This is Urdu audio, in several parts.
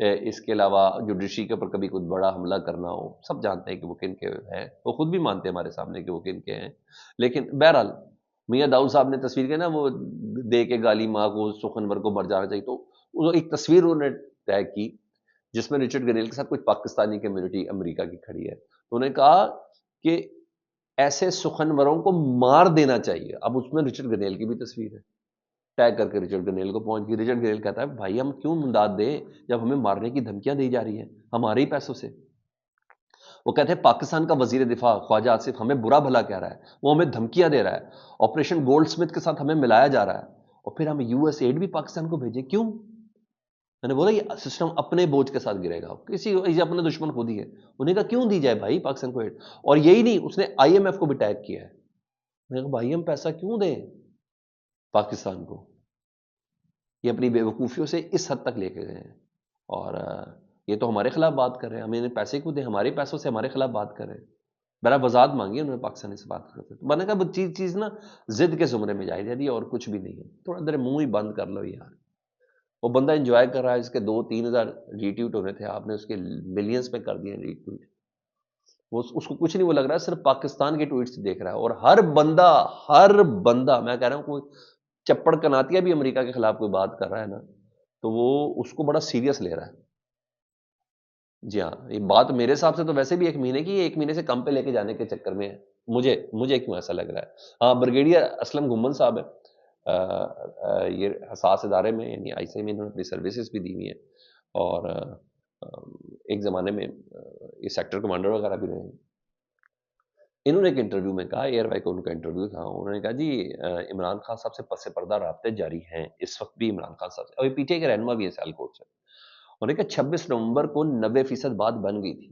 اس کے علاوہ جوڈیشری کے اوپر کبھی کوئی بڑا حملہ کرنا ہو، سب جانتے ہیں کہ وہ کن کے ہیں، وہ خود بھی مانتے ہیں ہمارے سامنے کہ وہ کن کے ہیں. لیکن بہرحال میاں داؤد صاحب نے تصویر کے نا وہ دے کے گالی ماں کو سخنور کو مر جانا چاہیے، تو وہ ایک تصویر انہوں نے طے کی جس میں رچرڈ گرینل کے ساتھ کچھ پاکستانی کمیونٹی امریکہ کی کھڑی ہے. تو انہوں نے کہا کہ ایسے سخنوروں کو مار دینا چاہیے. اب اس میں رچرڈ گرینل کی بھی تصویر ہے، ٹیگ کر کے رچرڈ گرینل کو پہنچ گئی. رچرڈ گرینل کہتا ہے بھائی ہم کیوں امداد دیں جب ہمیں مارنے کی دھمکیاں دی جا رہی ہیں ہمارے ہی پیسوں سے. وہ کہتے ہیں پاکستان کا وزیر دفاع خواجہ آصف ہمیں برا بھلا کہہ رہا ہے، وہ ہمیں دھمکیاں دے رہا ہے، آپریشن گولڈ سمتھ کے ساتھ ہمیں ملایا جا رہا ہے، اور پھر ہم یو ایس ایڈ بھی پاکستان کو بھیجیں. کیوں؟ میں نے بولا یہ سسٹم اپنے بوجھ کے ساتھ گرے گا، کسی یہ اپنے دشمن خود ہی ہے. انہیں کہا کیوں دی جائے بھائی پاکستان کو ایڈ؟ اور یہی نہیں، اس نے آئی ایم ایف کو بھی ٹیگ کیا ہے. میں نے کہا بھائی ہم پیسہ کیوں دیں پاکستان کو؟ یہ اپنی بے وقوفیوں سے اس حد تک لے کے گئے ہیں، اور یہ تو ہمارے خلاف بات کر رہے ہیں. ہمیں انہیں پیسے کیوں دیں؟ ہمارے پیسوں سے ہمارے خلاف بات کر رہے ہیں. بڑا وضاحت مانگی انہوں نے پاکستانی سے بات کرتے. تو میں نے کہا چیز نا ضد کے زمرے میں جائے جاتی ہے اور کچھ بھی نہیں ہے. تھوڑا دیر منہ ہی بند کر لو یار. وہ بندہ انجوائے کر رہا ہے، اس کے 2-3 ہزار ری ٹویٹ ہونے تھے، آپ نے اس کے ملینز میں کر دیے ری ٹویٹ. وہ اس کو کچھ نہیں وہ لگ رہا ہے، صرف پاکستان کے ٹویٹس دیکھ رہا ہے. اور ہر بندہ میں کہہ رہا ہوں کوئی چپڑ کناتیا بھی امریکہ کے خلاف کوئی بات کر رہا ہے نا تو وہ اس کو بڑا سیریس لے رہا ہے. جی ہاں، یہ بات میرے حساب سے تو ویسے بھی 1 مہینے کی، 1 مہینے سے کم پہ لے کے جانے کے چکر میں ہے. مجھے کیوں ایسا لگ رہا ہے. ہاں بریگیڈیئر اسلم گھمن صاحب ہے، یہ حساس ادارے میں یعنی آئی سی ایم میں انہوں نے اپنی سروسز بھی دی ہوئی ہیں، اور ایک زمانے میں یہ سیکٹر کمانڈر وغیرہ بھی رہے ہیں. انہوں نے ایک انٹرویو میں کہا، ایئر وائی کو ان کا انٹرویو تھا، انہوں نے کہا جی عمران خان صاحب سے پس پردہ رابطے جاری ہیں اس وقت بھی عمران خان صاحب سے، اور یہ پی ٹی آئی کے رہنما بھی ہیں سیالکوٹ سے. انہوں نے کہا 26 نومبر کو 90% بات بن گئی تھی،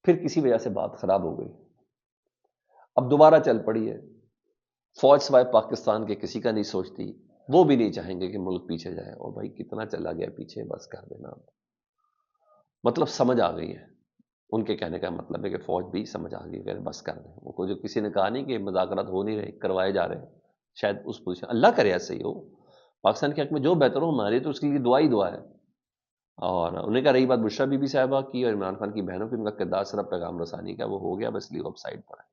پھر کسی وجہ سے بات خراب ہو گئی، اب دوبارہ چل پڑی ہے. فوج سوائے پاکستان کے کسی کا نہیں سوچتی، وہ بھی نہیں چاہیں گے کہ ملک پیچھے جائے. اور بھائی کتنا چلا گیا پیچھے، بس کر دینا. مطلب سمجھ آ گئی ہے. ان کے کہنے کا مطلب ہے کہ فوج بھی سمجھ آ گئی کہ بس کر دیں. وہ کو جو کسی نے کہا نہیں کہ مذاکرات ہو نہیں رہے، کروائے جا رہے ہیں، شاید اس پوزیشن اللہ کرے ایسے ہی ہو. پاکستان کے حق میں جو بہتر ہو ہماری تو اس کے لیے دعا ہی دعا ہے. اور انہیں کہا رہی بات بشرا بی بی صاحبہ کی اور عمران خان کی بہنوں کی، ان کا کردار صرف پیغام رسانی کا وہ ہو گیا، بس لیو اپ سائڈ پر ہے.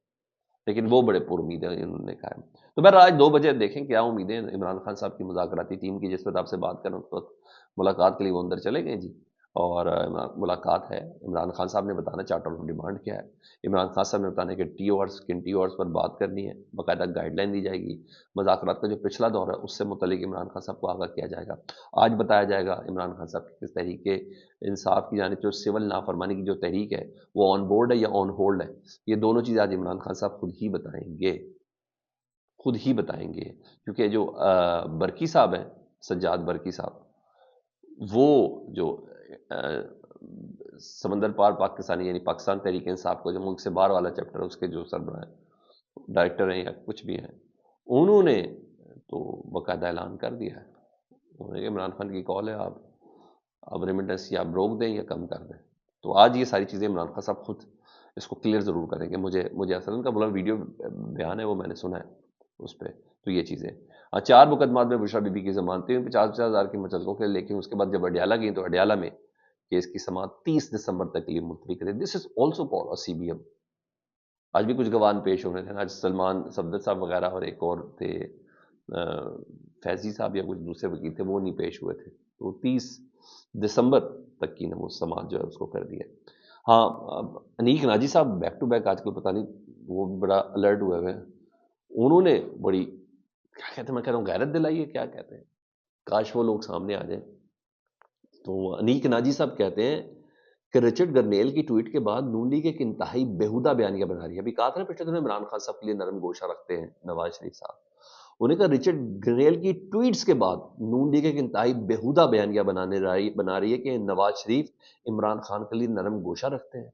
لیکن وہ بڑے پر امید ہیں انہوں نے کہا. تو بہر آج 2 بجے دیکھیں کیا امیدیں عمران خان صاحب کی مذاکراتی ٹیم کی، جس وقت آپ سے بات کریں اس وقت ملاقات کے لیے وہ اندر چلے گئے جی. اور ملاقات ہے. عمران خان صاحب نے بتانا چارٹر آف ڈیمانڈ کیا ہے، عمران خان صاحب نے بتانا کہ ٹی اوورس کن ٹی اوورس پر بات کرنی ہے، باقاعدہ گائیڈ لائن دی جائے گی. مذاکرات کا جو پچھلا دور ہے اس سے متعلق عمران خان صاحب کو آگاہ کیا جائے گا. آج بتایا جائے گا عمران خان صاحب کی کس تحریک انصاف کی جانب جو سول نافرمانی کی جو تحریک ہے وہ آن بورڈ ہے یا آن ہولڈ ہے. یہ دونوں چیزیں آج عمران خان صاحب خود ہی بتائیں گے. کیونکہ جو برکی صاحب ہیں، سجاد برکی صاحب، وہ جو سمندر پار پاکستانی یعنی پاکستان تحریک انصاف کو جو ملک سے باہر والا چیپٹر ہے اس کے جو سربراہ ہیں، ڈائریکٹر ہیں یا کچھ بھی ہیں، انہوں نے تو باقاعدہ اعلان کر دیا ہے. انہوں نے کہ عمران خان کی کال ہے، آپ ریمیٹنس یا آپ روک دیں یا کم کر دیں. تو آج یہ ساری چیزیں عمران خان صاحب خود اس کو کلیئر ضرور کریں گے. مجھے اصل ان کا بولا ویڈیو بیان ہے وہ میں نے سنا ہے اس پہ. تو یہ چیزیں 4 مقدمات میں بشرا بی بی کی ضمانتیں 50,000 ہزار کی متعلقوں کے، لیکن اس کے بعد جب اڈیالہ گئی تو اڈیالہ میں کیس کی سماعت 30 دسمبر تک کے لیے ملتوی کرے. This is also call C B M. آج بھی کچھ گواہ پیش ہونے تھے، آج سلمان صفدر صاحب وغیرہ اور ایک اور تھے فیضی صاحب یا کچھ دوسرے وکیل تھے، وہ نہیں پیش ہوئے تھے. تو 30 دسمبر تک کی وہ سماعت جو ہے اس کو کر دیا. ہاں انیک ناجی صاحب بیک ٹو بیک آج کو پتہ نہیں وہ بھی بڑا الرٹ ہوئے ہوئے ہیں. انہوں نے بڑی کیا کہتے ہیں، میں کہہ رہا ہوں غیرت دلائی ہے، کیا کہتے ہیں، کاش وہ لوگ سامنے آ جائیں. تو انیک ناجی صاحب کہتے ہیں کہ رچرڈ گرنیل کی ٹویٹ کے بعد نون لیگ ایک انتہائی بیہودہ بیانیہ بنا رہی ہے. ابھی کہا تھا نا پچھلے دنوں عمران خان صاحب کے لیے نرم گوشہ رکھتے ہیں نواز شریف صاحب. انہوں نے کہا رچرڈ گرنیل کی ٹویٹس کے بعد نون لیگ ایک انتہائی بیہودہ بیانیہ بنا رہی ہے کہ نواز شریف عمران خان کے لیے نرم گوشہ رکھتے ہیں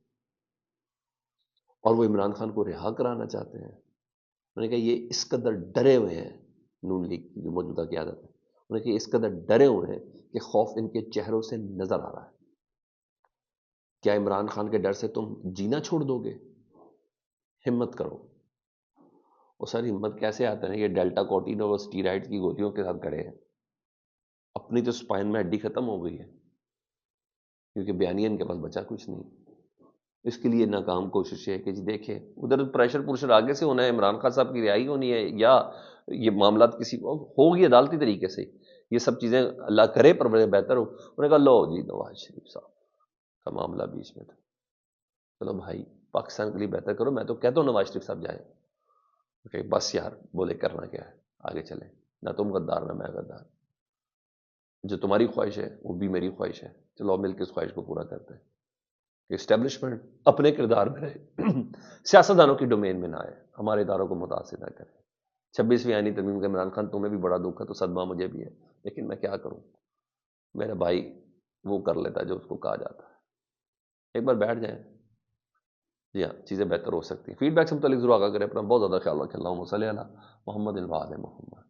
اور وہ عمران خان کو رہا کرانا چاہتے ہیں. انہوں نے کہا یہ اس قدر ڈرے ہوئے ہیں نون لیگ کی جو موجودہ قیادت ہے، انہوں نے کہا اس قدر ڈرے ہوئے ہیں کہ خوف ان کے چہروں سے نظر آ رہا ہے. کیا عمران خان کے ڈر سے تم جینا چھوڑ دو گے؟ ہمت کرو. اور سر ہمت کیسے آتا ہے؟ یہ ڈیلٹا کوٹین اور اسٹیرائڈ کی گولیوں کے ساتھ کھڑے ہیں. اپنی تو سپائن میں ہڈی ختم ہو گئی ہے. کیونکہ بیانیہ ان کے پاس بچا کچھ نہیں. اس کے لیے ناکام کوشش ہے کہ جی دیکھیں ادھر پریشر آگے سے ہونا ہے، عمران خان صاحب کی رہائی ہونی ہے، یا یہ معاملات کسی ہوگی عدالتی طریقے سے، یہ سب چیزیں اللہ کرے پر بہتر ہو. انہوں نے کہا لو جی نواز شریف صاحب کا معاملہ بیچ میں تھا. چلو بھائی پاکستان کے لیے بہتر کرو، میں تو کہتا ہوں نواز شریف صاحب جائیں. کہ بس یار بولے کرنا کیا ہے، آگے چلیں، نہ تم غدار نہ میں غدار، جو تمہاری خواہش ہے وہ بھی میری خواہش ہے، چلو مل کے اس خواہش کو پورا کرتے ہیں کہ اسٹیبلشمنٹ اپنے کردار میں رہے، سیاستدانوں کی ڈومین میں نہ آئے، ہمارے اداروں کو متاثر نہ کرے. 26ویں آئینی ترمیم کا عمران خان تمہیں بھی بڑا دکھ ہے تو صدمہ مجھے بھی ہے، لیکن میں کیا کروں، میرا بھائی وہ کر لیتا ہے جو اس کو کہا جاتا ہے. ایک بار بیٹھ جائیں، جی ہاں چیزیں بہتر ہو سکتی ہیں. فیڈ بیک سے متعلق ضرور آگاہ کریں. اپنا بہت زیادہ خیال رکھیں. اللہم صلی علی محمد و آل محمد.